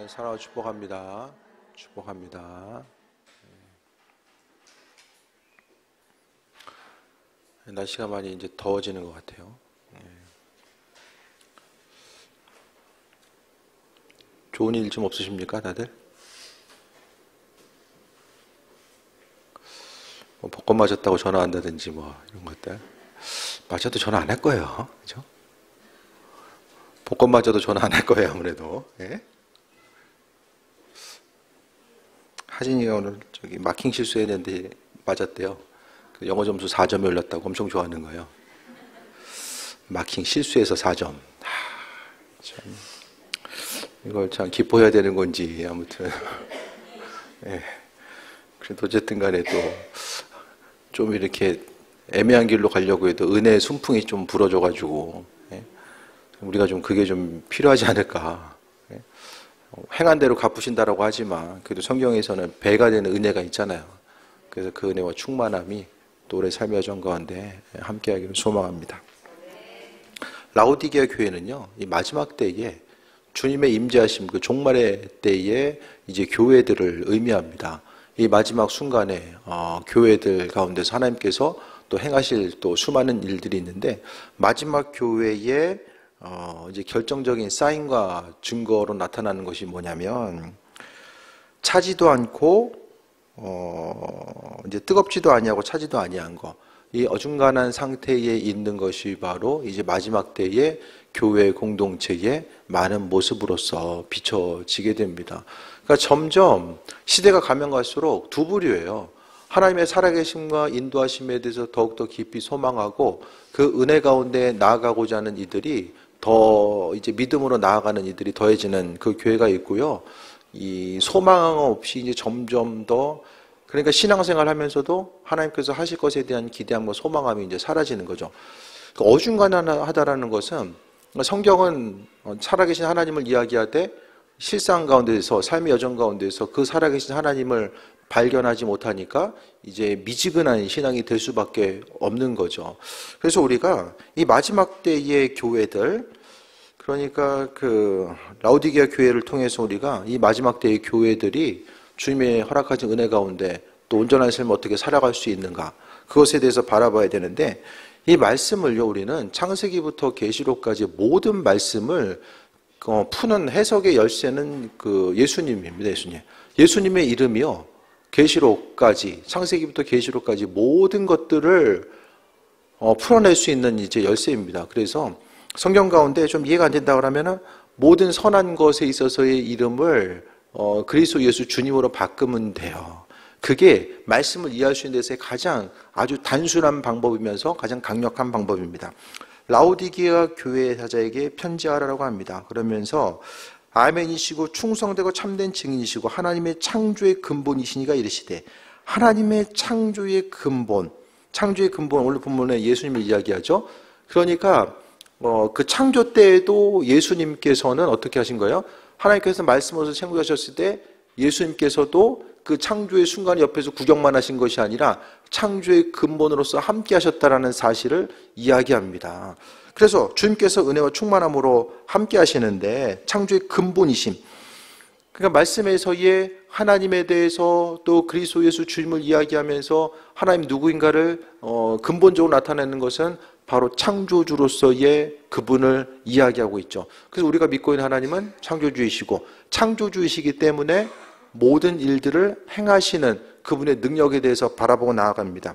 사랑하고 축복합니다. 축복합니다. 날씨가 많이 이제 더워지는 것 같아요. 좋은 일 좀 없으십니까, 다들? 뭐 복권 맞았다고 전화 한다든지 뭐 이런 것들. 맞아도 전화 안 할 거예요. 그죠? 복권 맞아도 전화 안 할 거예요, 아무래도. 예? 하진이가 오늘 마킹 실수했는데 맞았대요. 그 영어 점수 4점이 올랐다고 엄청 좋아하는 거예요. 마킹 실수해서 4점. 참, 이걸 참 기뻐해야 되는 건지 아무튼. 예. 그래도 어쨌든 간에 또 좀 이렇게 애매한 길로 가려고 해도 은혜의 순풍이 좀 불어줘가지고, 예? 우리가 좀 그게 좀 필요하지 않을까. 예? 행한 대로 갚으신다라고 하지만 그래도 성경에서는 배가 되는 은혜가 있잖아요. 그래서 그 은혜와 충만함이 또 올해 삶의 여정 가운데 함께하기를 소망합니다. 라오디게아 교회는요, 이 마지막 때에 주님의 임재하심, 그 종말의 때에 이제 교회들을 의미합니다. 이 마지막 순간에 교회들 가운데서 하나님께서 또 행하실 또 수많은 일들이 있는데, 마지막 교회의 이제 결정적인 사인과 증거로 나타나는 것이 뭐냐면, 차지도 않고 이제 뜨겁지도 아니하고 차지도 아니한 거, 이 어중간한 상태에 있는 것이 바로 이제 마지막 때의 교회 공동체의 많은 모습으로서 비춰지게 됩니다. 그러니까 점점 시대가 가면 갈수록 두 부류예요. 하나님의 살아계심과 인도하심에 대해서 더욱더 깊이 소망하고 그 은혜 가운데 나아가고자 하는 이들이 더 이제 믿음으로 나아가는 이들이 더해지는 그 교회가 있고요. 이 소망 없이 이제 점점 더, 그러니까 신앙생활 하면서도 하나님께서 하실 것에 대한 기대함과 소망함이 이제 사라지는 거죠. 어중간하다라는 것은, 성경은 살아계신 하나님을 이야기하되 실상 가운데서, 삶의 여정 가운데서 그 살아계신 하나님을 발견하지 못하니까 이제 미지근한 신앙이 될 수밖에 없는 거죠. 그래서 우리가 이 마지막 때의 교회들, 그러니까 그 라오디게아 교회를 통해서 우리가 이 마지막 때의 교회들이 주님의 허락하신 은혜 가운데 또 온전한 삶을 어떻게 살아갈 수 있는가, 그것에 대해서 바라봐야 되는데, 이 말씀을요, 우리는 창세기부터 계시록까지 모든 말씀을 푸는 해석의 열쇠는 그 예수님입니다. 예수님의 이름이요, 계시록까지, 창세기부터 계시록까지 모든 것들을 풀어낼 수 있는 이제 열쇠입니다. 그래서 성경 가운데 좀 이해가 안 된다 그러면은 모든 선한 것에 있어서의 이름을 그리스도 예수 주님으로 바꾸면 돼요. 그게 말씀을 이해할 수 있는 데서의 가장 아주 단순한 방법이면서 가장 강력한 방법입니다. 라오디게아 교회 사자에게 편지하라고 합니다. 그러면서 아멘이시고 충성되고 참된 증인이시고 하나님의 창조의 근본이시니가 이르시되, 하나님의 창조의 근본, 창조의 근본, 오늘 본문에 예수님을 이야기하죠. 그러니까 그 창조 때에도 예수님께서는 어떻게 하신 거예요? 하나님께서 말씀으로서 창조하셨을 때 예수님께서도 그 창조의 순간 옆에서 구경만 하신 것이 아니라 창조의 근본으로서 함께 하셨다라는 사실을 이야기합니다. 그래서 주님께서 은혜와 충만함으로 함께 하시는데, 창조의 근본이심, 그러니까 말씀에서의 하나님에 대해서 또 그리스도 예수 주님을 이야기하면서 하나님 누구인가를 근본적으로 나타내는 것은 바로 창조주로서의 그분을 이야기하고 있죠. 그래서 우리가 믿고 있는 하나님은 창조주이시고, 창조주이시기 때문에 모든 일들을 행하시는 그분의 능력에 대해서 바라보고 나아갑니다.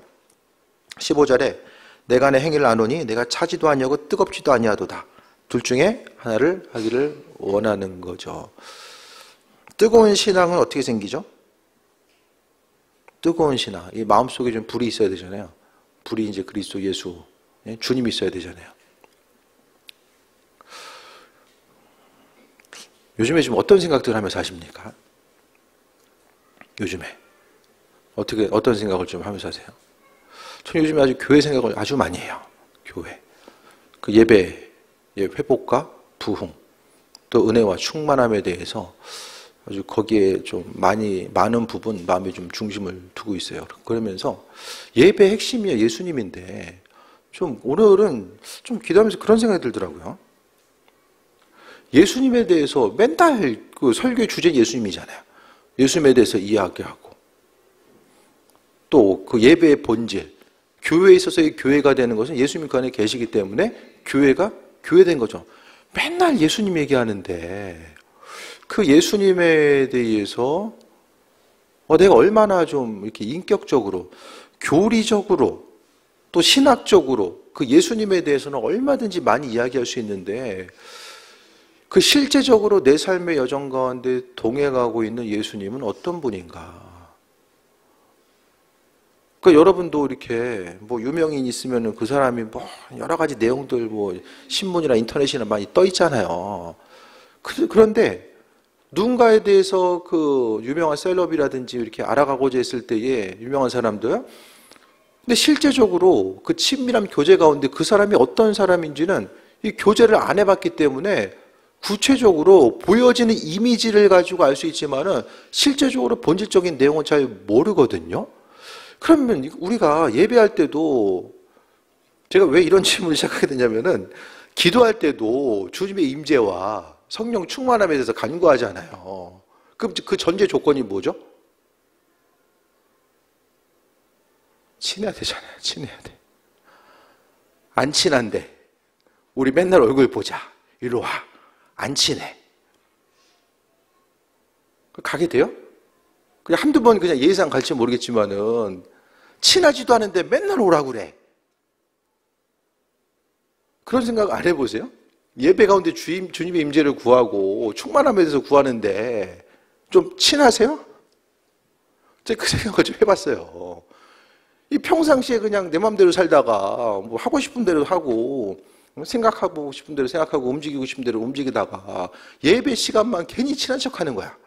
15절에 내가 내 행위를 아노니 내가 차지도 아니하고 뜨겁지도 아니하도다. 둘 중에 하나를 하기를 원하는 거죠. 뜨거운 신앙은 어떻게 생기죠? 뜨거운 신앙, 이 마음속에 좀 불이 있어야 되잖아요. 불이 이제 그리스도 예수, 주님이 있어야 되잖아요. 요즘에 지금 어떤 생각들을 하면서 사십니까? 요즘에 어떤 생각을 좀 하면서 하세요? 저는 요즘에 아주 교회 생각을 아주 많이 해요. 교회, 그 예배의 회복과 부흥, 또 은혜와 충만함에 대해서 아주 거기에 좀 많은 부분 마음에 좀 중심을 두고 있어요. 그러면서 예배의 핵심이 예수님인데, 좀 오늘은 좀 기도하면서 그런 생각이 들더라고요. 예수님에 대해서 맨날 그 설교의 주제 예수님이잖아요. 예수님에 대해서 이야기하고 또 그 예배의 본질, 교회에 있어서의 교회가 되는 것은 예수님 그 안에 계시기 때문에 교회가 교회된 거죠. 맨날 예수님 얘기하는데 그 예수님에 대해서 내가 얼마나 좀 이렇게 인격적으로, 교리적으로, 또 신학적으로 그 예수님에 대해서는 얼마든지 많이 이야기할 수 있는데 그 실제적으로 내 삶의 여정 가운데 동행하고 있는 예수님은 어떤 분인가? 그러니까 여러분도 이렇게 뭐 유명인 있으면은 그 사람이 뭐 여러 가지 내용들 뭐 신문이나 인터넷이나 많이 떠 있잖아요. 그런데 누군가에 대해서 그 유명한 셀럽이라든지 이렇게 알아가고자 했을 때에 유명한 사람들, 근데 실제적으로 그 친밀한 교제 가운데 그 사람이 어떤 사람인지는 이 교제를 안 해봤기 때문에 구체적으로 보여지는 이미지를 가지고 알 수 있지만은 실제적으로 본질적인 내용은 잘 모르거든요. 그러면 우리가 예배할 때도 제가 왜 이런 질문을 시작하게 되냐면은 기도할 때도 주님의 임재와 성령 충만함에 대해서 간구하잖아요. 그럼 그 전제 조건이 뭐죠? 친해야 되잖아요. 친해야 돼. 안 친한데 우리 맨날 얼굴 보자. 이리 와. 안 친해. 가게 돼요? 그냥 한두 번 그냥 예의상 갈지 모르겠지만은 친하지도 않은데 맨날 오라고 그래. 그런 생각 안 해보세요? 예배 가운데 주님의 임재를 구하고 충만함에 대해서 구하는데 좀 친하세요? 제가 그 생각을 좀 해봤어요. 이 평상시에 그냥 내 마음대로 살다가 뭐 하고 싶은 대로 하고 생각하고 싶은 대로 생각하고 움직이고 싶은 대로 움직이다가 예배 시간만 괜히 친한 척하는 거야.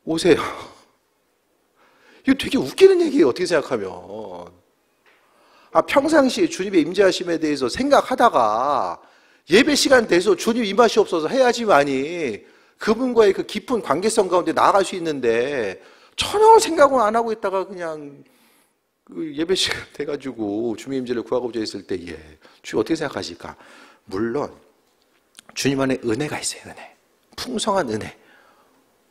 오세요. 이거 되게 웃기는 얘기예요. 어떻게 생각하면. 평상시에 주님의 임재하심에 대해서 생각하다가 예배 시간 돼서 주님 임하시옵소서 해야지만이 그분과의 그 깊은 관계성 가운데 나아갈 수 있는데 전혀 생각을 안 하고 있다가 그냥 그 예배 시간 돼가지고 주님의 임재를 구하고자 했을 때 주님 어떻게 생각하실까? 물론 주님 안에 은혜가 있어요. 은혜. 풍성한 은혜.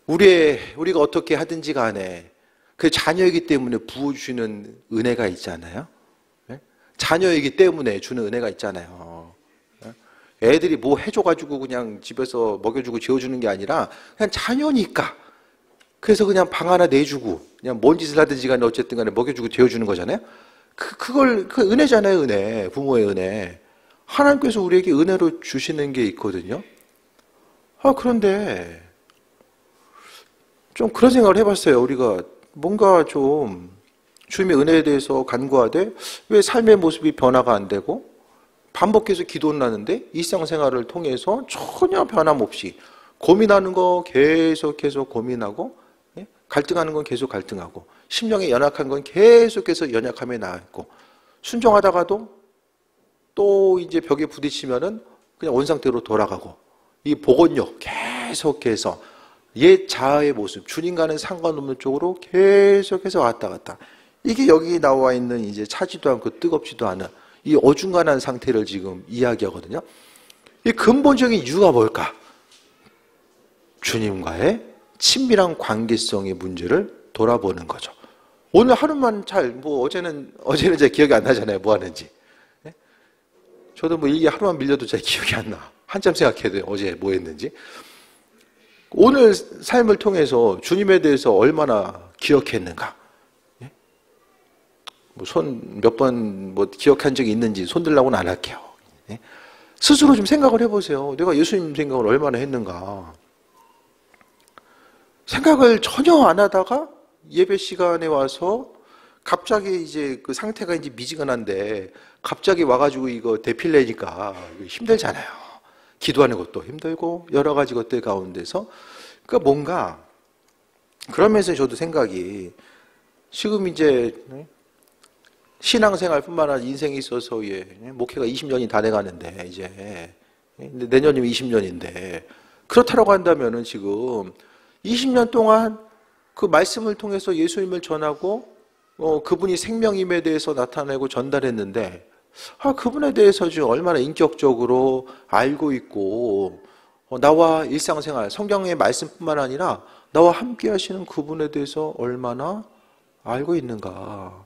우리가 어떻게 하든지 간에 그 자녀이기 때문에 부어주시는 은혜가 있잖아요. 자녀이기 때문에 주는 은혜가 있잖아요. 애들이 뭐 해줘가지고 그냥 집에서 먹여주고 재워주는 게 아니라 그냥 자녀니까. 그래서 그냥 방 하나 내주고 그냥 뭔 짓을 하든지 간에 어쨌든 간에 먹여주고 재워주는 거잖아요. 그 은혜잖아요. 은혜. 부모의 은혜. 하나님께서 우리에게 은혜로 주시는 게 있거든요. 그런데 좀 그런 생각을 해봤어요. 우리가 뭔가 좀 주님의 은혜에 대해서 간구하되 왜 삶의 모습이 변화가 안 되고 반복해서 기도는 하는데 일상생활을 통해서 전혀 변함없이 고민하는 거 계속해서 고민하고 갈등하는 건 계속 갈등하고 심령에 연약한 건 계속해서 연약함에 나아있고 순종하다가도 또 이제 벽에 부딪히면은 그냥 원상태로 돌아가고 이 복원력 계속해서 옛 자아의 모습 주님과는 상관없는 쪽으로 계속해서 왔다 갔다 이게 여기 나와 있는 이제 차지도 않고 뜨겁지도 않은 이 어중간한 상태를 지금 이야기하거든요. 이 근본적인 이유가 뭘까? 주님과의 친밀한 관계성의 문제를 돌아보는 거죠. 오늘 하루만 어제는 제 기억이 안 나잖아요. 뭐 하는지. 저도 뭐 일기 하루만 밀려도 제 기억이 안 나. 한참 생각해야 돼요. 어제 뭐 했는지. 오늘 삶을 통해서 주님에 대해서 얼마나 기억했는가. 손 몇 번 기억한 적이 있는지 손 들라고는 안 할게요. 스스로 좀 생각을 해보세요. 내가 예수님 생각을 얼마나 했는가. 생각을 전혀 안 하다가 예배 시간에 와서 갑자기 이제 그 상태가 이제 미지근한데 갑자기 와가지고 이거 대필내니까 힘들잖아요. 기도하는 것도 힘들고 여러 가지 것들 가운데서 그러니까 뭔가 그러면서 저도 생각이 지금 이제 신앙생활뿐만 아니라 인생에 있어서 목회가 20년이 다 돼가는데 이제 내년이면 20년인데 그렇다라고 한다면은 지금 20년 동안 그 말씀을 통해서 예수님을 전하고 그분이 생명임에 대해서 나타내고 전달했는데 그분에 대해서 지금 얼마나 인격적으로 알고 있고 나와 일상생활, 성경의 말씀뿐만 아니라 나와 함께 하시는 그분에 대해서 얼마나 알고 있는가.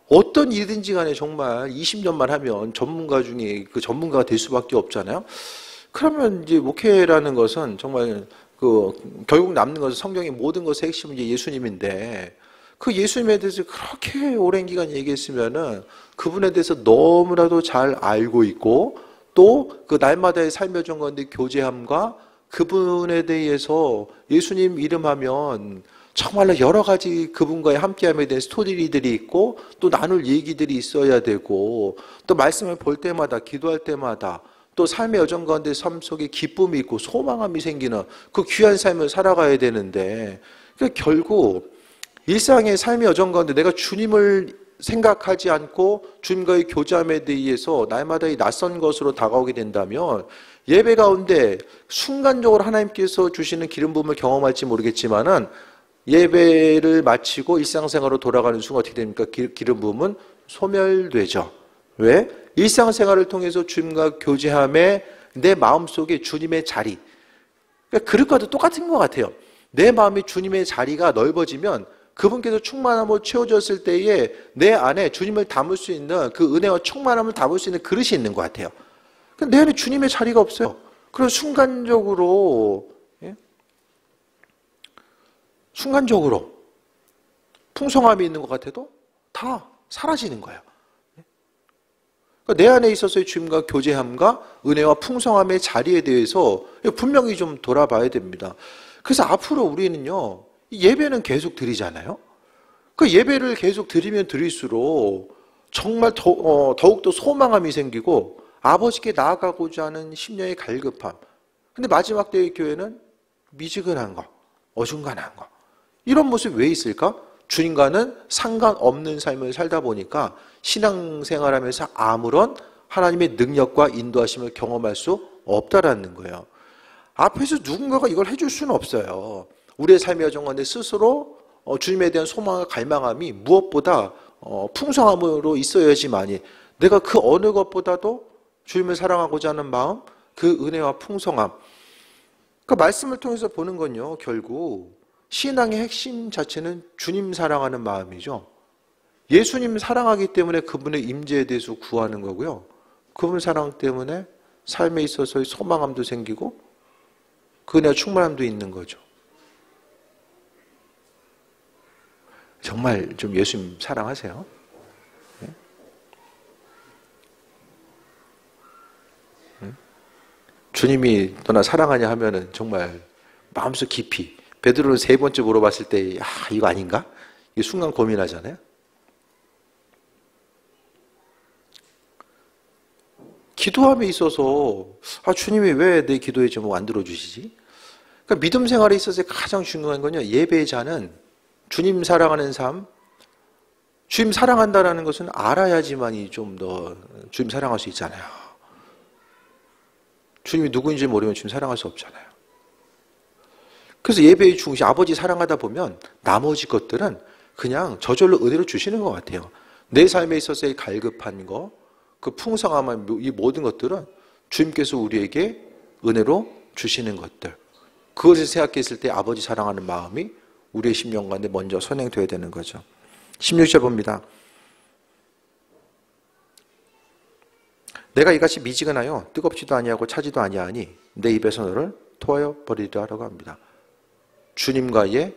어떤 일이든지 간에 정말 20년만 하면 전문가 중에 그 전문가가 될 수밖에 없잖아요. 그러면 이제 목회라는 것은 정말 결국 남는 것은 성경의 모든 것의 핵심은 이제 예수님인데, 그 예수님에 대해서 그렇게 오랜 기간 얘기했으면은 그분에 대해서 너무나도 잘 알고 있고, 또 그 날마다의 삶의 정건의 교제함과 그분에 대해서 예수님 이름하면 정말로 여러 가지 그분과의 함께함에 대한 스토리들이 있고, 또 나눌 얘기들이 있어야 되고, 또 말씀을 볼 때마다, 기도할 때마다, 또 삶의 여정 가운데 삶 속에 기쁨이 있고 소망함이 생기는 그 귀한 삶을 살아가야 되는데, 결국 일상의 삶의 여정 가운데 내가 주님을 생각하지 않고 주님과의 교제함에 대해서 날마다 이 낯선 것으로 다가오게 된다면, 예배 가운데 순간적으로 하나님께서 주시는 기름 부음을 경험할지 모르겠지만은 예배를 마치고 일상생활로 돌아가는 순간 어떻게 됩니까? 기름 부음은 소멸되죠. 왜? 일상생활을 통해서 주님과 교제함에 내 마음속에 주님의 자리, 그러니까 그릇과도 똑같은 것 같아요. 내 마음이 주님의 자리가 넓어지면 그분께서 충만함으로 채워졌을 때에 내 안에 주님을 담을 수 있는 그 은혜와 충만함을 담을 수 있는 그릇이 있는 것 같아요. 내 안에 주님의 자리가 없어요. 그럼 순간적으로 풍성함이 있는 것 같아도 다 사라지는 거예요. 내 안에 있어서의 주님과 교제함과 은혜와 풍성함의 자리에 대해서 분명히 좀 돌아봐야 됩니다. 그래서 앞으로 우리는요, 예배는 계속 드리잖아요. 그 예배를 계속 드리면 드릴수록 정말 더욱더 소망함이 생기고 아버지께 나아가고자 하는 심령의 갈급함. 근데 마지막 때의 교회는 미지근한 거, 어중간한 거. 이런 모습이 왜 있을까? 주님과는 상관없는 삶을 살다 보니까 신앙생활하면서 아무런 하나님의 능력과 인도하심을 경험할 수 없다라는 거예요. 앞에서 누군가가 이걸 해줄 수는 없어요. 우리의 삶의 여정 가운데 스스로 주님에 대한 소망과 갈망함이 무엇보다 풍성함으로 있어야지만이 내가 그 어느 것보다도 주님을 사랑하고자 하는 마음, 그 은혜와 풍성함. 그 말씀을 통해서 보는 건요, 결국 신앙의 핵심 자체는 주님 사랑하는 마음이죠. 예수님 사랑하기 때문에 그분의 임재에 대해서 구하는 거고요. 그분 사랑 때문에 삶에 있어서의 소망함도 생기고 그 은혜와 충만함도 있는 거죠. 정말 좀 예수님 사랑하세요? 네? 주님이 너나 사랑하냐 하면은 정말 마음속 깊이, 베드로는 3번째 물어봤을 때 이거 아닌가? 이 순간 고민하잖아요. 기도함에 있어서 주님이 왜 내 기도에 좀 안 들어주시지? 그러니까 믿음 생활에 있어서 가장 중요한 건요, 예배자는 주님 사랑하는 삶, 주님 사랑한다라는 것은 알아야지만이 좀 더 주님 사랑할 수 있잖아요. 주님이 누구인지 모르면 주님 사랑할 수 없잖아요. 그래서 예배의 중심, 아버지 사랑하다 보면 나머지 것들은 그냥 저절로 은혜로 주시는 것 같아요. 내 삶에 있어서의 갈급한 거, 그 풍성함한 이 모든 것들은 주님께서 우리에게 은혜로 주시는 것들. 그것을 생각했을 때 아버지 사랑하는 마음이 우리의 심령 가운데 먼저 선행되어야 되는 거죠. 16절 봅니다. 내가 이같이 미지근하여 뜨겁지도 아니하고 차지도 아니하니 내 입에서 너를 토하여 버리리라고 합니다. 주님과의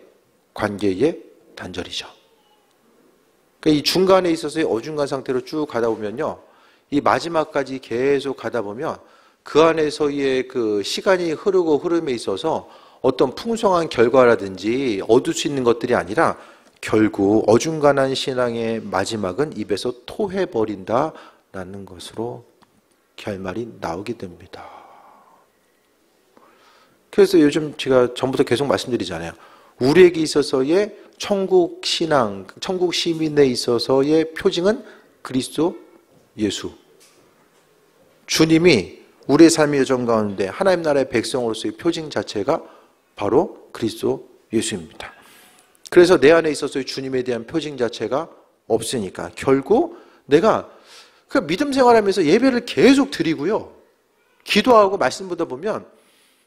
관계의 단절이죠. 그러니까 이 중간에 있어서의 어중간 상태로 쭉 가다 보면요, 이 마지막까지 계속 가다 보면 그 안에서의 그 시간이 흐르고 흐름에 있어서 어떤 풍성한 결과라든지 얻을 수 있는 것들이 아니라 결국 어중간한 신앙의 마지막은 입에서 토해버린다라는 것으로 결말이 나오게 됩니다. 그래서 요즘 제가 전부터 계속 말씀드리잖아요. 우리에게 있어서의 천국 신앙, 천국 시민에 있어서의 표징은 그리스도 예수. 주님이 우리의 삶의 여정 가운데 하나님 나라의 백성으로서의 표징 자체가 바로 그리스도 예수입니다. 그래서 내 안에 있어서의 주님에 대한 표징 자체가 없으니까 결국 내가 그 믿음 생활하면서 예배를 계속 드리고요. 기도하고 말씀 보다 보면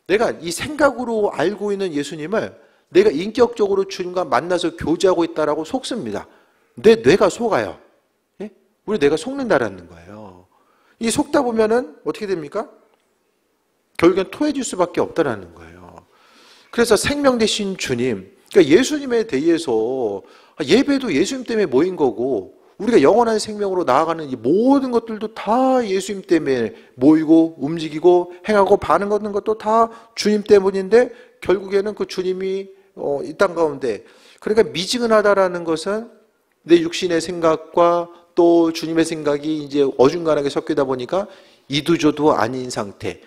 내가 이 생각으로 알고 있는 예수님을 내가 인격적으로 주님과 만나서 교제하고 있다라고 속습니다. 내 뇌가 속아요. 예? 우리 뇌가 속는다라는 거예요. 이 속다 보면은 어떻게 됩니까? 결국엔 토해질 수밖에 없다라는 거예요. 그래서 생명 되신 주님, 그러니까 예수님에 대해서 예배도 예수님 때문에 모인 거고 우리가 영원한 생명으로 나아가는 이 모든 것들도 다 예수님 때문에 모이고 움직이고 행하고 반응하는 것도 다 주님 때문인데 결국에는 그 주님이 이 땅 가운데 그러니까 미지근하다라는 것은 내 육신의 생각과 또 주님의 생각이 이제 어중간하게 섞이다 보니까 이두저두 아닌 상태.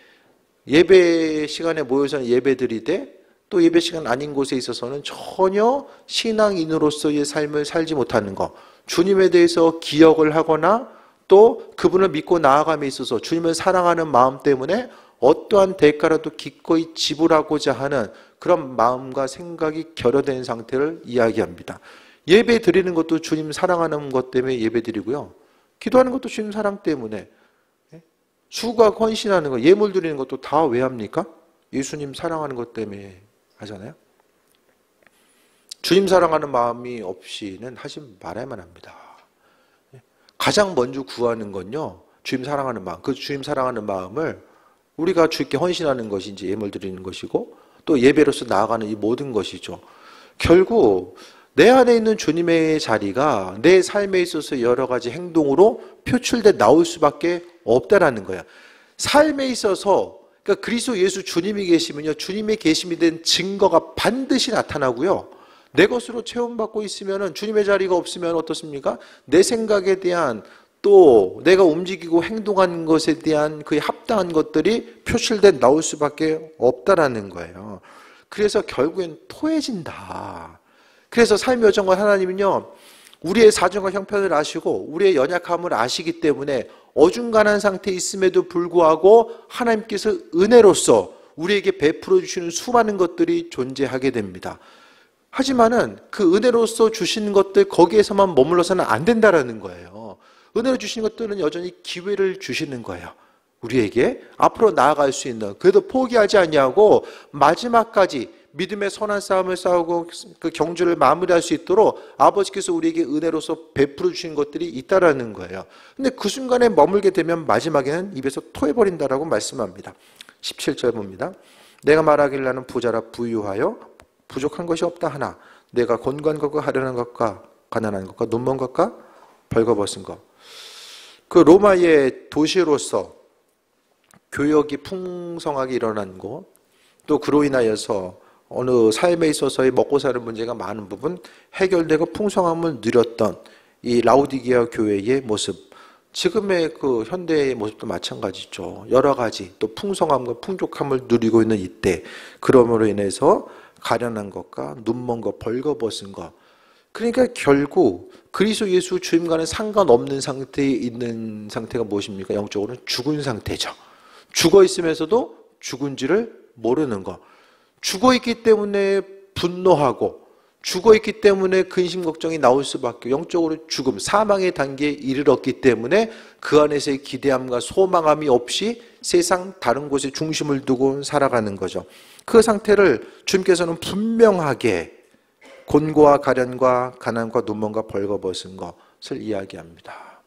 예배 시간에 모여서 예배드리되 또 예배 시간 아닌 곳에 있어서는 전혀 신앙인으로서의 삶을 살지 못하는 것. 주님에 대해서 기억을 하거나 또 그분을 믿고 나아감에 있어서 주님을 사랑하는 마음 때문에 어떠한 대가라도 기꺼이 지불하고자 하는 그런 마음과 생각이 결여된 상태를 이야기합니다. 예배 드리는 것도 주님 사랑하는 것 때문에 예배 드리고요. 기도하는 것도 주님 사랑 때문에 수고하고 헌신하는 거, 예물 드리는 것도 다 왜 합니까? 예수님 사랑하는 것 때문에 하잖아요. 주님 사랑하는 마음이 없이는 하지 말아야만 합니다. 가장 먼저 구하는 건요, 주님 사랑하는 마음. 그 주님 사랑하는 마음을 우리가 주님께 헌신하는 것이 이제 예물 드리는 것이고 또 예배로서 나아가는 이 모든 것이죠. 결국 내 안에 있는 주님의 자리가 내 삶에 있어서 여러 가지 행동으로 표출돼 나올 수밖에 없다라는 거야. 삶에 있어서 그러니까 그리스도 예수 주님이 계시면요, 주님의 계심이 된 증거가 반드시 나타나고요. 내 것으로 체험받고 있으면은 주님의 자리가 없으면 어떻습니까? 내 생각에 대한 또 내가 움직이고 행동한 것에 대한 그에 합당한 것들이 표출돼 나올 수밖에 없다라는 거예요. 그래서 결국엔 토해진다. 그래서 삶의 여정과 하나님은요, 우리의 사정과 형편을 아시고 우리의 연약함을 아시기 때문에 어중간한 상태에 있음에도 불구하고 하나님께서 은혜로서 우리에게 베풀어 주시는 수많은 것들이 존재하게 됩니다. 하지만은 그 은혜로서 주시는 것들 거기에서만 머물러서는 안 된다라는 거예요. 은혜로 주시는 것들은 여전히 기회를 주시는 거예요. 우리에게 앞으로 나아갈 수 있는, 그래도 포기하지 아니하고 마지막까지 믿음의 선한 싸움을 싸우고 그 경주를 마무리할 수 있도록 아버지께서 우리에게 은혜로서 베풀어 주신 것들이 있다라는 거예요. 근데 그 순간에 머물게 되면 마지막에는 입에서 토해버린다라고 말씀합니다. 17절 봅니다. 내가 말하길 나는 부자라 부유하여 부족한 것이 없다 하나 내가 곤고한 것과 하려는 것과 가난한 것과 눈먼 것과 벌거벗은 것. 그 로마의 도시로서 교역이 풍성하게 일어난 곳, 또 그로 인하여서 어느 삶에 있어서의 먹고 사는 문제가 많은 부분 해결되고 풍성함을 누렸던 이 라오디게아 교회의 모습, 지금의 그 현대의 모습도 마찬가지죠. 여러 가지 또 풍성함과 풍족함을 누리고 있는 이때, 그러므로 인해서 가련한 것과 눈먼 것, 벌거벗은 것. 그러니까 결국 그리스도 예수 주님과는 상관없는 상태에 있는 상태가 무엇입니까? 영적으로는 죽은 상태죠. 죽어 있으면서도 죽은지를 모르는 것. 죽어 있기 때문에 분노하고 죽어 있기 때문에 근심 걱정이 나올 수밖에, 영적으로 죽음, 사망의 단계에 이르렀기 때문에 그 안에서의 기대함과 소망함이 없이 세상 다른 곳에 중심을 두고 살아가는 거죠. 그 상태를 주님께서는 분명하게 곤고와 가련과 가난과 눈먼과 벌거벗은 것을 이야기합니다.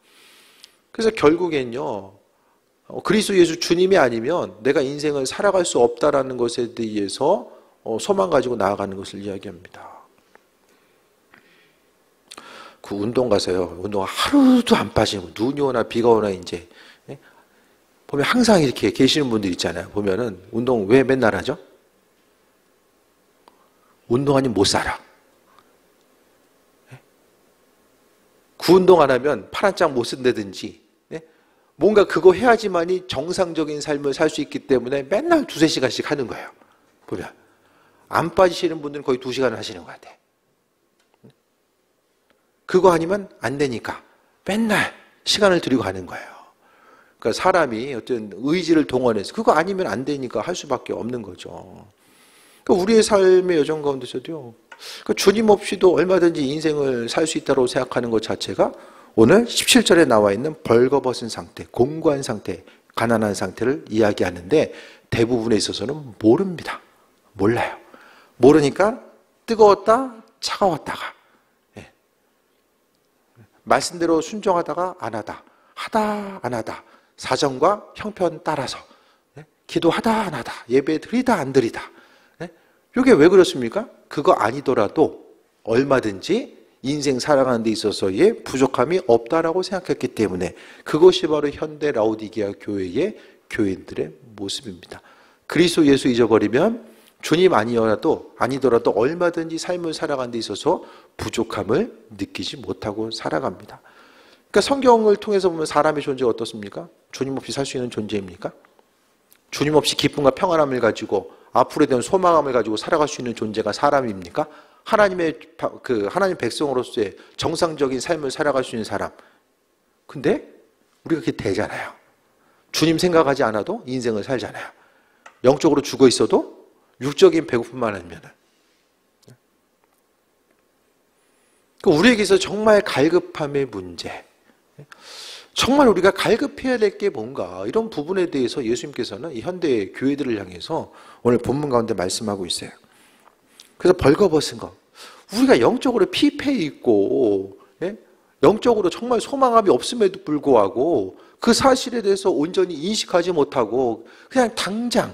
그래서 결국엔요, 그리스도 예수 주님이 아니면 내가 인생을 살아갈 수 없다라는 것에 대해서 소망 가지고 나아가는 것을 이야기합니다. 그 운동 가세요. 운동 하루도 안 빠지고 눈이 오나 비가 오나 이제 보면 항상 이렇게 계시는 분들 있잖아요. 보면은 운동 왜 맨날 하죠? 운동 아니면 못 살아. 그 운동 안 하면 팔 한 짝 못 쓴다든지 뭔가 그거 해야지만이 정상적인 삶을 살 수 있기 때문에 맨날 2-3시간씩 하는 거예요. 보면 안 빠지시는 분들은 거의 2시간을 하시는 것 같아. 그거 아니면 안 되니까 맨날 시간을 들이고 하는 거예요. 그러니까 사람이 어떤 의지를 동원해서 그거 아니면 안 되니까 할 수밖에 없는 거죠. 그러니까 우리의 삶의 여정 가운데서도요, 그러니까 주님 없이도 얼마든지 인생을 살 수 있다고 생각하는 것 자체가 오늘 17절에 나와 있는 벌거벗은 상태, 공고한 상태, 가난한 상태를 이야기하는데 대부분에 있어서는 모릅니다. 몰라요. 모르니까 뜨거웠다 차가웠다가, 예. 말씀대로 순종하다가 안 하다, 하다 안 하다, 사정과 형편 따라서, 예. 기도하다 안 하다, 예배 드리다 안 드리다. 예. 이게 왜 그렇습니까? 그거 아니더라도 얼마든지 인생 살아가는 데 있어서의 부족함이 없다라고 생각했기 때문에 그것이 바로 현대 라오디게아 교회의 교인들의 모습입니다. 그리스도 예수 잊어버리면 주님 아니더라도 얼마든지 삶을 살아가는 데 있어서 부족함을 느끼지 못하고 살아갑니다. 그러니까 성경을 통해서 보면 사람의 존재가 어떻습니까? 주님 없이 살 수 있는 존재입니까? 주님 없이 기쁨과 평안함을 가지고 앞으로에 대한 소망함을 가지고 살아갈 수 있는 존재가 사람입니까? 하나님 백성으로서의 정상적인 삶을 살아갈 수 있는 사람. 근데 우리가 그게 되잖아요. 주님 생각하지 않아도 인생을 살잖아요. 영적으로 죽어 있어도 육적인 배고픔만 하면. 우리에게 있어서 정말 갈급함의 문제. 정말 우리가 갈급해야 될 게 뭔가, 이런 부분에 대해서 예수님께서는 이 현대 교회들을 향해서 오늘 본문 가운데 말씀하고 있어요. 그래서 벌거벗은 것, 우리가 영적으로 피폐해 있고, 예? 영적으로 정말 소망함이 없음에도 불구하고 그 사실에 대해서 온전히 인식하지 못하고 그냥 당장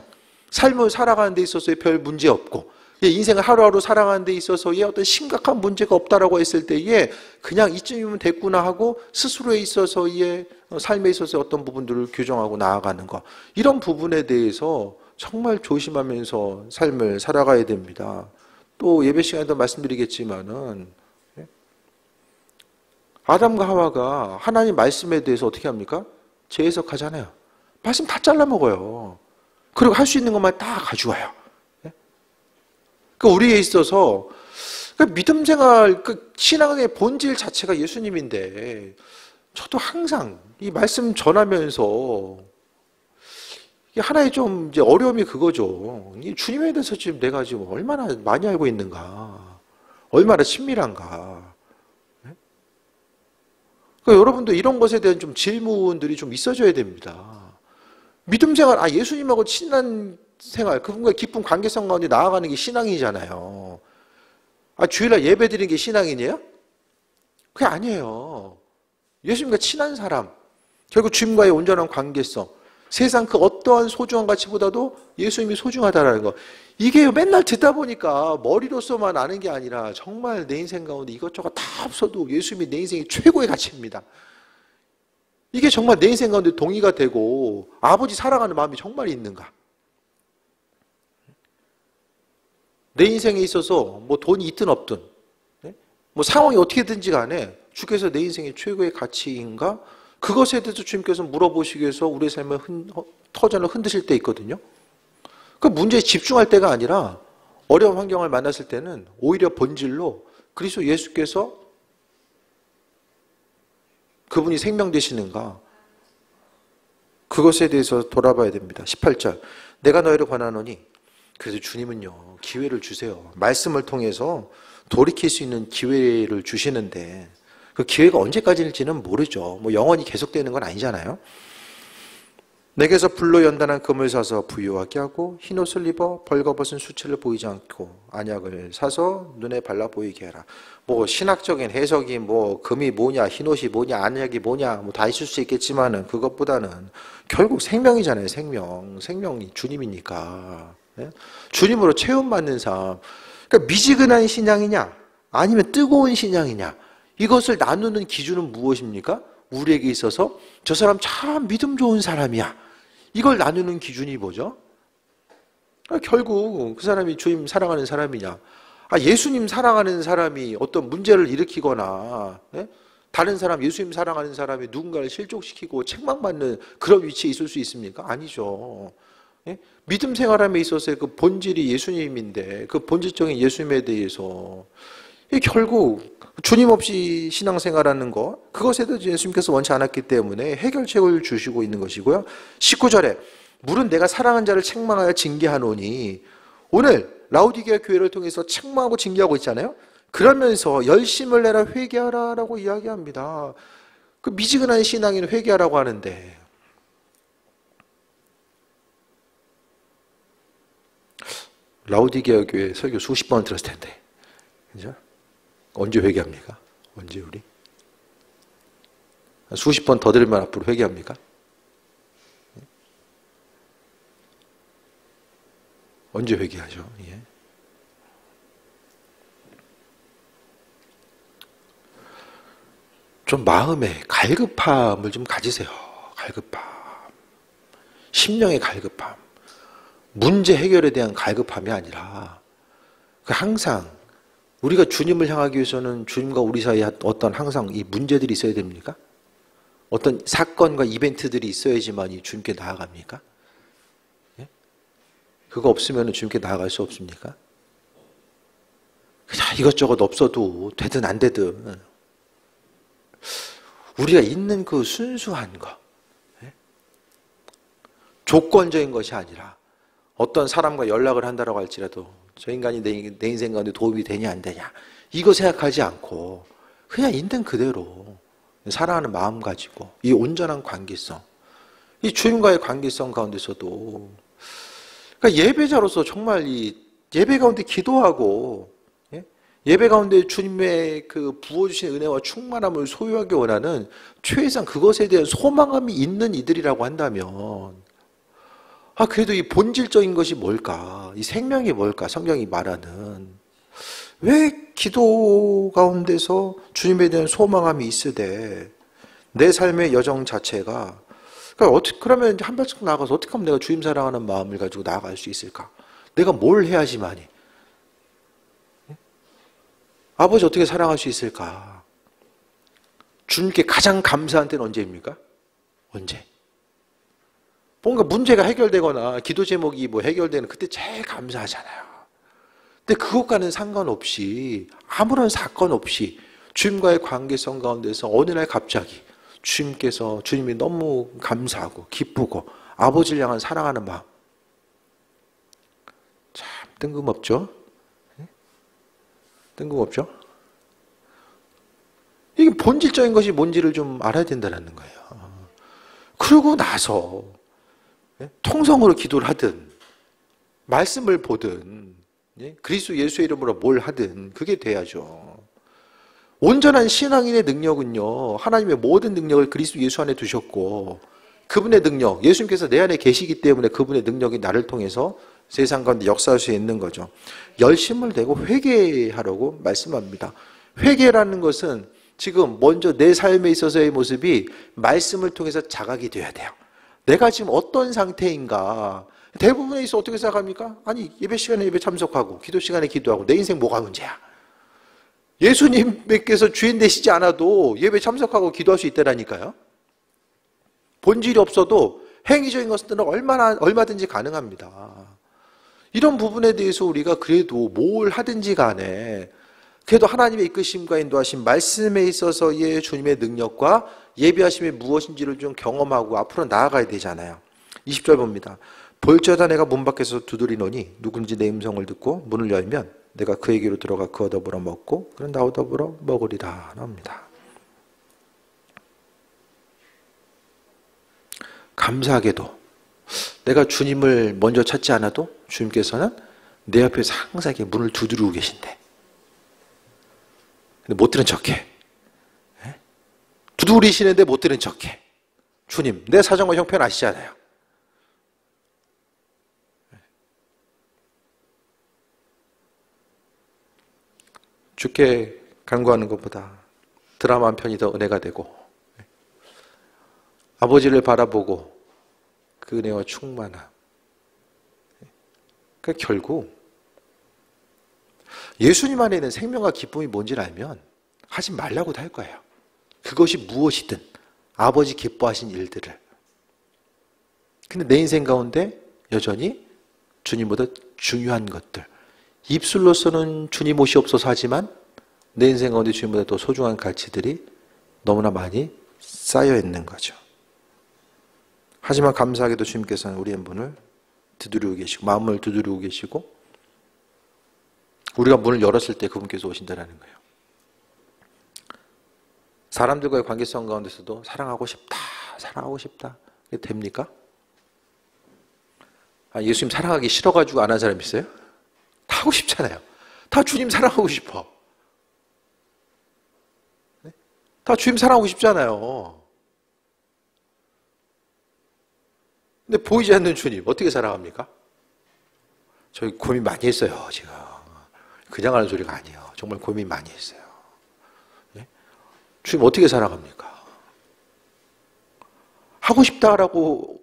삶을 살아가는 데 있어서의 별 문제 없고, 인생을 하루하루 살아가는 데 있어서의 어떤 심각한 문제가 없다라고 했을 때에 그냥 이쯤이면 됐구나 하고 스스로에 있어서의 삶에 있어서의 어떤 부분들을 규정하고 나아가는 것, 이런 부분에 대해서 정말 조심하면서 삶을 살아가야 됩니다. 또 예배 시간에도 말씀드리겠지만은, 아담과 하와가 하나님 말씀에 대해서 어떻게 합니까? 재해석하잖아요. 말씀 다 잘라 먹어요. 그리고 할 수 있는 것만 다 가져와요. 그러니까 우리에 있어서 믿음 생활, 신앙의 본질 자체가 예수님인데, 저도 항상 이 말씀 전하면서 하나의 좀 이제 어려움이 그거죠. 이 주님에 대해서 지금 내가 지금 얼마나 많이 알고 있는가, 얼마나 친밀한가. 그러니까 여러분도 이런 것에 대한 좀 질문들이 좀 있어져야 됩니다. 믿음 생활, 예수님하고 친한 생활, 그분과 깊은 관계성 가운데 나아가는 게 신앙이잖아요. 주일날 예배 드리는 게 신앙이에요? 그게 아니에요. 예수님과 친한 사람, 결국 주님과의 온전한 관계성, 세상 그 어떠한 소중한 가치보다도 예수님이 소중하다라는 거, 이게 맨날 듣다 보니까 머리로서만 아는 게 아니라 정말 내 인생 가운데 이것저것 다 없어도 예수님이 내 인생의 최고의 가치입니다. 이게 정말 내 인생 가운데 동의가 되고 아버지 사랑하는 마음이 정말 있는가? 내 인생에 있어서 뭐 돈이 있든 없든, 뭐 상황이 어떻게든지 간에 주께서 내 인생의 최고의 가치인가? 그것에 대해서 주님께서 물어보시기 위해서 우리의 삶을 터전을 흔드실 때 있거든요. 그 문제에 집중할 때가 아니라 어려운 환경을 만났을 때는 오히려 본질로 그리스도 예수께서 그분이 생명 되시는가, 그것에 대해서 돌아봐야 됩니다. 18절, 내가 너희를 권하노니, 그래서 주님은요 기회를 주세요. 말씀을 통해서 돌이킬 수 있는 기회를 주시는데 그 기회가 언제까지일지는 모르죠. 뭐 영원히 계속되는 건 아니잖아요. 내게서 불로 연단한 금을 사서 부유하게 하고 흰옷을 입어 벌거벗은 수치를 보이지 않고 안약을 사서 눈에 발라 보이게 해라. 뭐 신학적인 해석이 뭐 금이 뭐냐, 흰옷이 뭐냐, 안약이 뭐냐, 뭐 다 있을 수 있겠지만은 그것보다는 결국 생명이잖아요. 생명이 주님이니까. 주님으로 체험받는 삶. 그러니까 미지근한 신앙이냐 아니면 뜨거운 신앙이냐, 이것을 나누는 기준은 무엇입니까? 우리에게 있어서 저 사람 참 믿음 좋은 사람이야, 이걸 나누는 기준이 뭐죠? 결국 그 사람이 주님 사랑하는 사람이냐, 예수님 사랑하는 사람이 어떤 문제를 일으키거나 다른 사람, 예수님 사랑하는 사람이 누군가를 실족시키고 책망받는 그런 위치에 있을 수 있습니까? 아니죠. 믿음 생활함에 있어서의 그 본질이 예수님인데 그 본질적인 예수님에 대해서 결국 주님 없이 신앙생활하는 것, 그것에 대해서 예수님께서 원치 않았기 때문에 해결책을 주시고 있는 것이고요. 19절에 물은 내가 사랑한 자를 책망하여 징계하노니, 오늘 라오디게아 교회를 통해서 책망하고 징계하고 있잖아요. 그러면서 열심을 내라 회개하라 라고 이야기합니다. 그 미지근한 신앙인은 회개하라고 하는데 라우디게아 교회 설교 수십 번 들었을 텐데. 그죠? 언제 회개합니까? 언제 우리? 수십 번 더 들으면 앞으로 회개합니까? 언제 회개하죠? 예. 좀 마음에 갈급함을 좀 가지세요. 갈급함. 심령의 갈급함. 문제 해결에 대한 갈급함이 아니라 항상 우리가 주님을 향하기 위해서는 주님과 우리 사이에 어떤 항상 이 문제들이 있어야 됩니까? 어떤 사건과 이벤트들이 있어야지만 이 주님께 나아갑니까? 예? 그거 없으면 주님께 나아갈 수 없습니까? 그냥 이것저것 없어도 되든 안 되든 우리가 있는 그 순수한 것, 예? 조건적인 것이 아니라 어떤 사람과 연락을 한다고 할지라도 저 인간이 내 인생 가운데 도움이 되냐 안 되냐 이거 생각하지 않고 그냥 있는 그대로 사랑하는 마음 가지고 이 온전한 관계성, 이 주님과의 관계성 가운데서도 그러니까 예배자로서 정말 이 예배 가운데 기도하고 예배 가운데 주님의 그 부어주신 은혜와 충만함을 소유하기 원하는 최소한 그것에 대한 소망함이 있는 이들이라고 한다면 그래도 이 본질적인 것이 뭘까? 이 생명이 뭘까? 성경이 말하는 왜 기도 가운데서 주님에 대한 소망함이 있으되 내 삶의 여정 자체가 그러면 한 발짝 나가서 어떻게 하면 내가 주님 사랑하는 마음을 가지고 나아갈 수 있을까? 내가 뭘 해야지만이 아버지 어떻게 사랑할 수 있을까? 주님께 가장 감사한 때는 언제입니까? 언제? 뭔가 문제가 해결되거나 기도 제목이 뭐 해결되는 그때 제일 감사하잖아요. 근데 그것과는 상관없이 아무런 사건 없이 주님과의 관계성 가운데서 어느 날 갑자기 주님이 너무 감사하고 기쁘고 아버지를 향한 사랑하는 마음 참 뜬금없죠? 뜬금없죠? 이게 본질적인 것이 뭔지를 좀 알아야 된다는 거예요. 그러고 나서 통성으로 기도를 하든 말씀을 보든 그리스도 예수의 이름으로 뭘 하든 그게 돼야죠. 온전한 신앙인의 능력은요, 하나님의 모든 능력을 그리스도 예수 안에 두셨고 그분의 능력, 예수님께서 내 안에 계시기 때문에 그분의 능력이 나를 통해서 세상 가운데 역사할 수 있는 거죠. 열심을 내고 회개하라고 말씀합니다. 회개라는 것은 지금 먼저 내 삶에 있어서의 모습이 말씀을 통해서 자각이 돼야 돼요. 내가 지금 어떤 상태인가. 대부분에 있어 어떻게 생각합니까? 아니 예배 시간에 예배 참석하고 기도 시간에 기도하고 내 인생 뭐가 문제야? 예수님께서 주인 되시지 않아도 예배 참석하고 기도할 수 있다라니까요. 본질이 없어도 행위적인 것들은 얼마든지 가능합니다. 이런 부분에 대해서 우리가 그래도 뭘 하든지 간에 그래도 하나님의 이끄심과 인도하심 말씀에 있어서의 주님의 능력과 예비하심이 무엇인지를 좀 경험하고 앞으로 나아가야 되잖아요. 20절 봅니다. 볼지어다 내가 문 밖에서 두드리노니 누군지 내 음성을 듣고 문을 열면 내가 그에게로 들어가 그와 더불어 먹고 그는 나와 더불어 먹으리라 합니다. 감사하게도 내가 주님을 먼저 찾지 않아도 주님께서는 내 앞에서 항상 문을 두드리고 계신데 근데 못 들은 척해. 두드리시는데 못 들은 척해. 주님, 내 사정과 형편 아시잖아요. 주께 간구하는 것보다 드라마 한 편이 더 은혜가 되고 아버지를 바라보고 그 은혜와 충만함. 그러니까 결국 예수님 안에 있는 생명과 기쁨이 뭔지를 알면 하지 말라고도 할 거예요. 그것이 무엇이든 아버지 기뻐하신 일들을. 근데 내 인생 가운데 여전히 주님보다 중요한 것들. 입술로서는 주님 옷이옵소서 하지만 내 인생 가운데 주님보다 더 소중한 가치들이 너무나 많이 쌓여 있는 거죠. 하지만 감사하게도 주님께서는 우리의 문을 두드리고 계시고 마음을 두드리고 계시고 우리가 문을 열었을 때 그분께서 오신다는 거예요. 사람들과의 관계성 가운데서도 사랑하고 싶다. 이게 됩니까? 예수님 사랑하기 싫어가지고 안 한 사람 있어요? 하고 싶잖아요. 다 주님 사랑하고 싶어. 다 주님 사랑하고 싶잖아요. 근데 보이지 않는 주님 어떻게 사랑합니까? 저희 고민 많이 했어요, 제가. 그냥 하는 소리가 아니에요. 정말 고민 많이 했어요. 네? 주님 어떻게 사랑합니까? 하고 싶다라고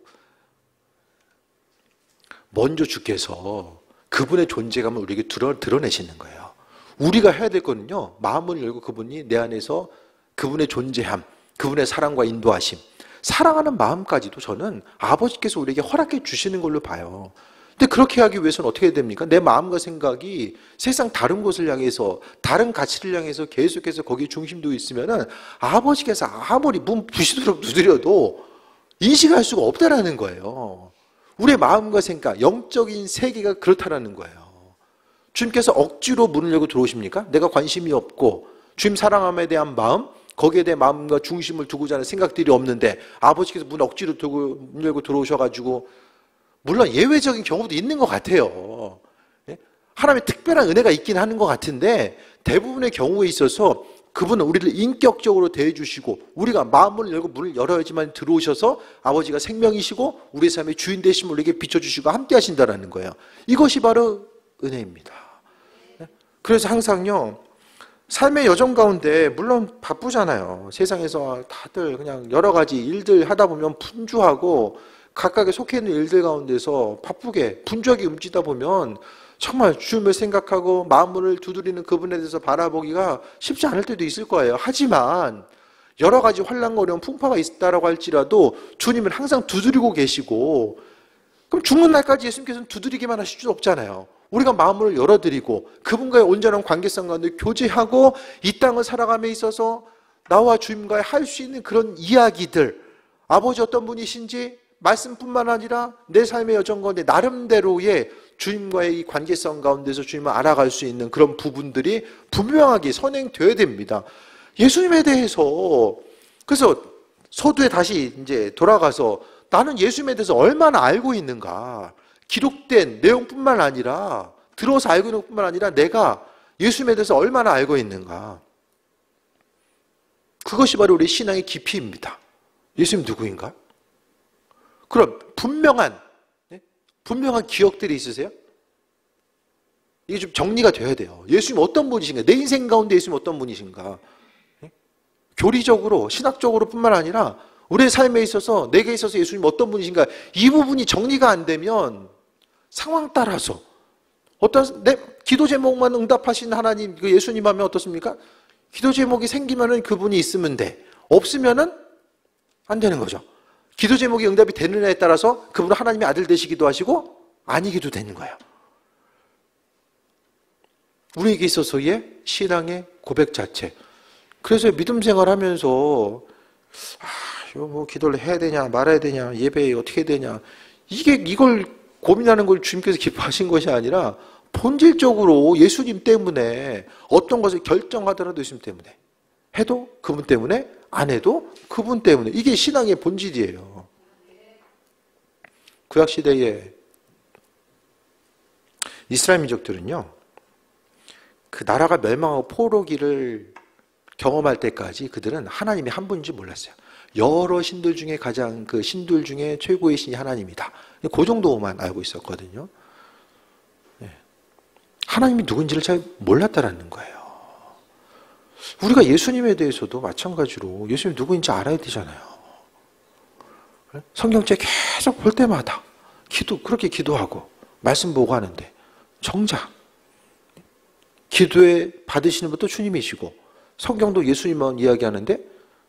먼저 주께서 그분의 존재감을 우리에게 드러내시는 거예요. 우리가 해야 될 거는요, 마음을 열고 그분이 내 안에서 그분의 존재함, 그분의 사랑과 인도하심, 사랑하는 마음까지도 저는 아버지께서 우리에게 허락해 주시는 걸로 봐요. 근데 그렇게 하기 위해서는 어떻게 해야 됩니까? 내 마음과 생각이 세상 다른 곳을 향해서, 다른 가치를 향해서 계속해서 거기에 중심도 있으면은 아버지께서 아무리 문 부시도록 두드려도 인식할 수가 없다라는 거예요. 우리의 마음과 생각, 영적인 세계가 그렇다라는 거예요. 주님께서 억지로 문을 열고 들어오십니까? 내가 관심이 없고 주님 사랑함에 대한 마음, 거기에 대한 마음과 중심을 두고자 하는 생각들이 없는데 아버지께서 문 억지로 문 열고 들어오셔가지고, 물론 예외적인 경우도 있는 것 같아요. 하나님의 특별한 은혜가 있긴 하는 것 같은데 대부분의 경우에 있어서 그분은 우리를 인격적으로 대해주시고 우리가 마음을 열고 문을 열어야지만 들어오셔서 아버지가 생명이시고 우리 삶의 주인 되심을 우리에게 비춰주시고 함께 하신다는 거예요. 이것이 바로 은혜입니다. 그래서 항상요, 삶의 여정 가운데 물론 바쁘잖아요. 세상에서 다들 그냥 여러 가지 일들 하다 보면 분주하고 각각에 속해 있는 일들 가운데서 바쁘게 분주하게 움직이다 보면 정말 주님을 생각하고 마음을 두드리는 그분에 대해서 바라보기가 쉽지 않을 때도 있을 거예요. 하지만 여러 가지 환난과 어려운 풍파가 있다라고 할지라도 주님은 항상 두드리고 계시고, 그럼 죽는 날까지 예수님께서는 두드리기만 하실 수 없잖아요. 우리가 마음을 열어드리고 그분과의 온전한 관계성 가운데 교제하고 이 땅을 살아감에 있어서 나와 주님과의 할 수 있는 그런 이야기들, 아버지 어떤 분이신지 말씀뿐만 아니라 내 삶의 여정 가운데 나름대로의 주님과의 이 관계성 가운데서 주님을 알아갈 수 있는 그런 부분들이 분명하게 선행되어야 됩니다. 예수님에 대해서, 그래서 서두에 다시 이제 돌아가서 나는 예수님에 대해서 얼마나 알고 있는가, 기록된 내용뿐만 아니라 들어서 알고 있는 것뿐만 아니라 내가 예수님에 대해서 얼마나 알고 있는가, 그것이 바로 우리 신앙의 깊이입니다. 예수님 누구인가? 그럼 분명한 기억들이 있으세요? 이게 좀 정리가 돼야 돼요. 예수님 어떤 분이신가? 내 인생 가운데 예수님 어떤 분이신가? 교리적으로, 신학적으로 뿐만 아니라 우리의 삶에 있어서, 내게 있어서 예수님 어떤 분이신가? 이 부분이 정리가 안 되면 상황 따라서 내 기도 제목만 응답하신 하나님, 그 예수님 하면 어떻습니까? 기도 제목이 생기면은 그분이 있으면 돼. 없으면은 안 되는 거죠. 기도 제목이 응답이 되느냐에 따라서 그분은 하나님의 아들 되시기도 하시고 아니기도 되는 거예요. 우리에게 있어서의 신앙의 고백 자체. 그래서 믿음 생활하면서 이거 뭐 기도를 해야 되냐 말아야 되냐, 예배 어떻게 해야 되냐, 이걸 고민하는 걸 주님께서 기뻐하신 것이 아니라 본질적으로 예수님 때문에 어떤 것을 결정하더라도 예수님 때문에, 해도 그분 때문에, 안 해도 그분 때문에, 이게 신앙의 본질이에요. 구약시대에 이스라엘 민족들은요, 그 나라가 멸망하고 포로기를 경험할 때까지 그들은 하나님이 한 분인지 몰랐어요. 여러 신들 중에 가장, 그 신들 중에 최고의 신이 하나님이다, 그 정도만 알고 있었거든요. 하나님이 누군지를 잘 몰랐다라는 거예요. 우리가 예수님에 대해서도 마찬가지로 예수님 누구인지 알아야 되잖아요. 성경책 계속 볼 때마다 그렇게 기도하고 말씀 보고 하는데, 정작 기도에 받으시는 분도 주님이시고 성경도 예수님만 이야기하는데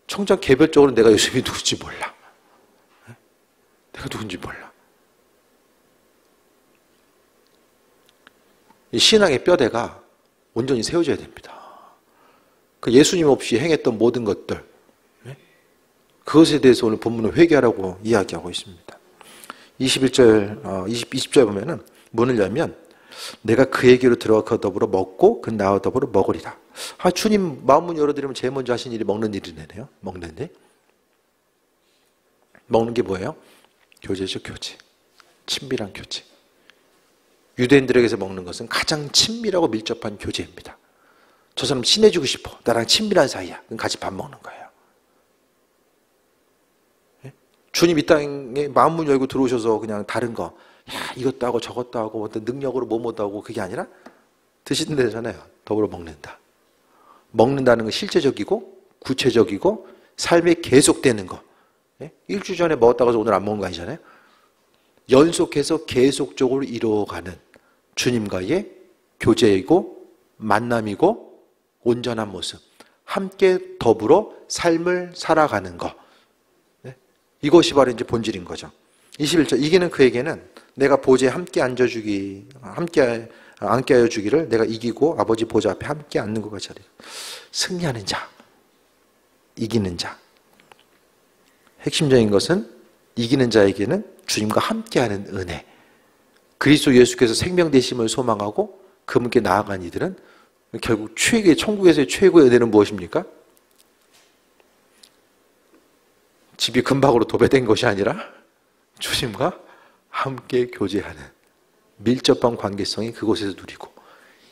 정작 개별적으로 내가 예수님이 누군지 몰라. 내가 누군지 몰라. 이 신앙의 뼈대가 온전히 세워져야 됩니다. 그 예수님 없이 행했던 모든 것들, 그것에 대해서 오늘 본문은 회개하라고 이야기하고 있습니다. 20절 보면은 문을 열면 내가 그에게로 들어가 더불어 먹고 그 나와 더불어 먹으리라. 주님 마음문 열어드리면 제일 먼저 하신 일이 먹는 일이네요. 먹는 일. 먹는 게 뭐예요? 교제죠, 교제. 친밀한 교제. 유대인들에게서 먹는 것은 가장 친밀하고 밀접한 교제입니다. 저 사람 친해지고 싶어. 나랑 친밀한 사이야. 그럼 같이 밥 먹는 거예요. 예? 주님 이 땅에 마음문 열고 들어오셔서 그냥 다른 거, 야, 이것도 하고 저것도 하고 어떤 능력으로 뭐뭐도 하고 그게 아니라 드시는 데잖아요. 더불어 먹는다. 먹는다는 건 실제적이고 구체적이고 삶에 계속되는 거. 예? 일주일 전에 먹었다고 해서 오늘 안 먹는 거 아니잖아요. 연속해서 계속적으로 이루어가는 주님과의 교제이고 만남이고 온전한 모습, 함께 더불어 삶을 살아가는 것. 네? 이것이 바로 이제 본질인 거죠. 21절, 이기는 그에게는 내가 보좌에 함께 함께 앉게 하여 주기를 내가 이기고 아버지 보좌 앞에 함께 앉는 것 같이 하리라. 승리하는 자, 이기는 자. 핵심적인 것은 이기는 자에게는 주님과 함께하는 은혜. 그리스도 예수께서 생명 되심을 소망하고 그분께 나아간 이들은 결국 천국에서의 최고의 은혜는 무엇입니까? 집이 금박으로 도배된 것이 아니라 주님과 함께 교제하는 밀접한 관계성이 그곳에서 누리고,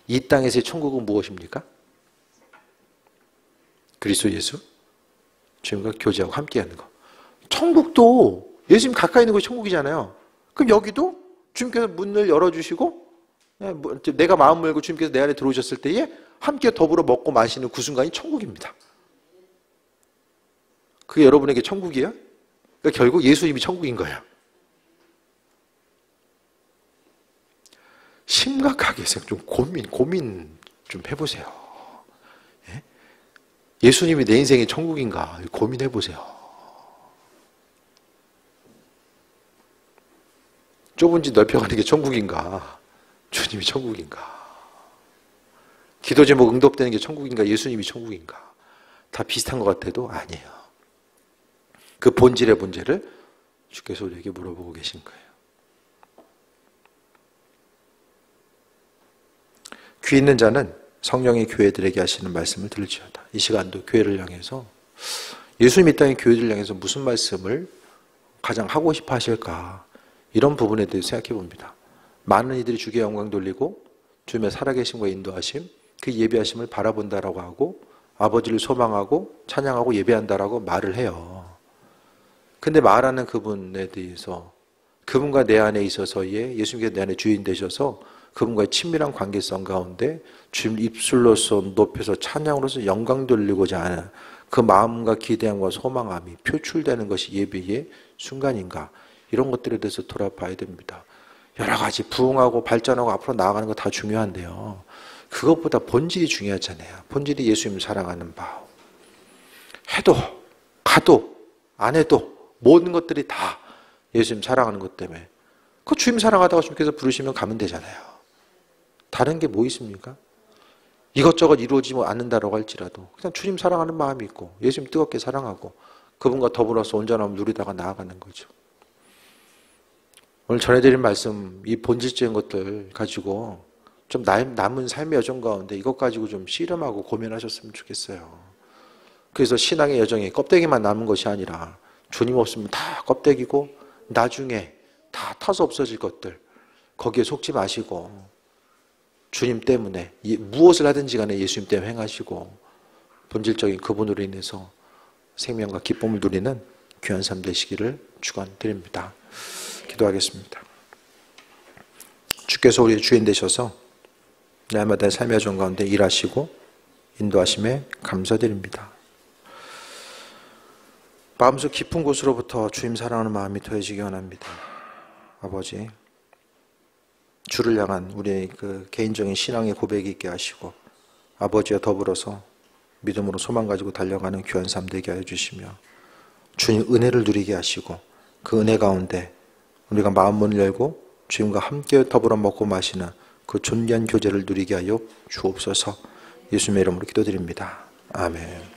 이 땅에서의 천국은 무엇입니까? 그리스도 예수, 주님과 교제하고 함께하는 것. 천국도 예수님 가까이 있는 것이 천국이잖아요. 그럼 여기도 주님께서 문을 열어주시고 내가 마음 열고 주님께서 내 안에 들어오셨을 때에 함께 더불어 먹고 마시는 그 순간이 천국입니다. 그게 여러분에게 천국이에요? 그러니까 결국 예수님이 천국인 거예요. 심각하게 좀 고민 좀 해보세요. 예? 예수님이 내 인생의 천국인가 고민해보세요. 좁은 집 넓혀가는 게 천국인가? 주님이 천국인가? 기도 제목 응답되는 게 천국인가? 예수님이 천국인가? 다 비슷한 것 같아도 아니에요. 그 본질의 문제를 주께서 우리에게 물어보고 계신 거예요. 귀 있는 자는 성령이 교회들에게 하시는 말씀을 들을지어다. 이 시간도 교회를 향해서, 예수님 이 땅의 교회들을 향해서 무슨 말씀을 가장 하고 싶어 하실까? 이런 부분에 대해서 생각해 봅니다. 많은 이들이 주께 영광 돌리고 주님의 살아계심과 인도하심, 그 예배하심을 바라본다라고 하고 아버지를 소망하고 찬양하고 예배한다라고 말을 해요. 근데 말하는 그분에 대해서, 그분과 내 안에 있어서의, 예수님께서 내 안에 주인 되셔서 그분과의 친밀한 관계성 가운데 주님 입술로서 높여서 찬양으로서 영광 돌리고자 하는 그 마음과 기대함과 소망함이 표출되는 것이 예배의 순간인가? 이런 것들에 대해서 돌아봐야 됩니다. 여러 가지 부흥하고 발전하고 앞으로 나아가는 거 다 중요한데요. 그것보다 본질이 중요하잖아요. 본질이 예수님을 사랑하는 마음. 해도 가도 안 해도 모든 것들이 다 예수님 사랑하는 것 때문에, 그 주님 사랑하다가 주님께서 부르시면 가면 되잖아요. 다른 게 뭐 있습니까? 이것저것 이루어지지 않는다라고 할지라도 그냥 주님 사랑하는 마음이 있고 예수님 뜨겁게 사랑하고 그분과 더불어서 온전함을 누리다가 나아가는 거죠. 오늘 전해드린 말씀, 이 본질적인 것들 가지고 좀 남은 삶의 여정 가운데 이것 가지고 좀 씨름하고 고민하셨으면 좋겠어요. 그래서 신앙의 여정이 껍데기만 남은 것이 아니라 주님 없으면 다 껍데기고 나중에 다 타서 없어질 것들, 거기에 속지 마시고 주님 때문에 무엇을 하든지 간에 예수님 때문에 행하시고 본질적인 그분으로 인해서 생명과 기쁨을 누리는 귀한 삶 되시기를 축원드립니다. 기도하겠습니다. 주께서 우리의 주인 되셔서 날마다 삶의 여정 가운데 일하시고 인도하심에 감사드립니다. 마음속 깊은 곳으로부터 주님 사랑하는 마음이 더해지기 원합니다. 아버지, 주를 향한 우리의 그 개인적인 신앙의 고백이 있게 하시고 아버지와 더불어서 믿음으로 소망 가지고 달려가는 귀한 삶 되게 하여 주시며 주님 은혜를 누리게 하시고 그 은혜 가운데 우리가 마음문을 열고 주님과 함께 더불어 먹고 마시는 그 존귀한 교제를 누리게 하여 주옵소서. 예수님의 이름으로 기도드립니다. 아멘.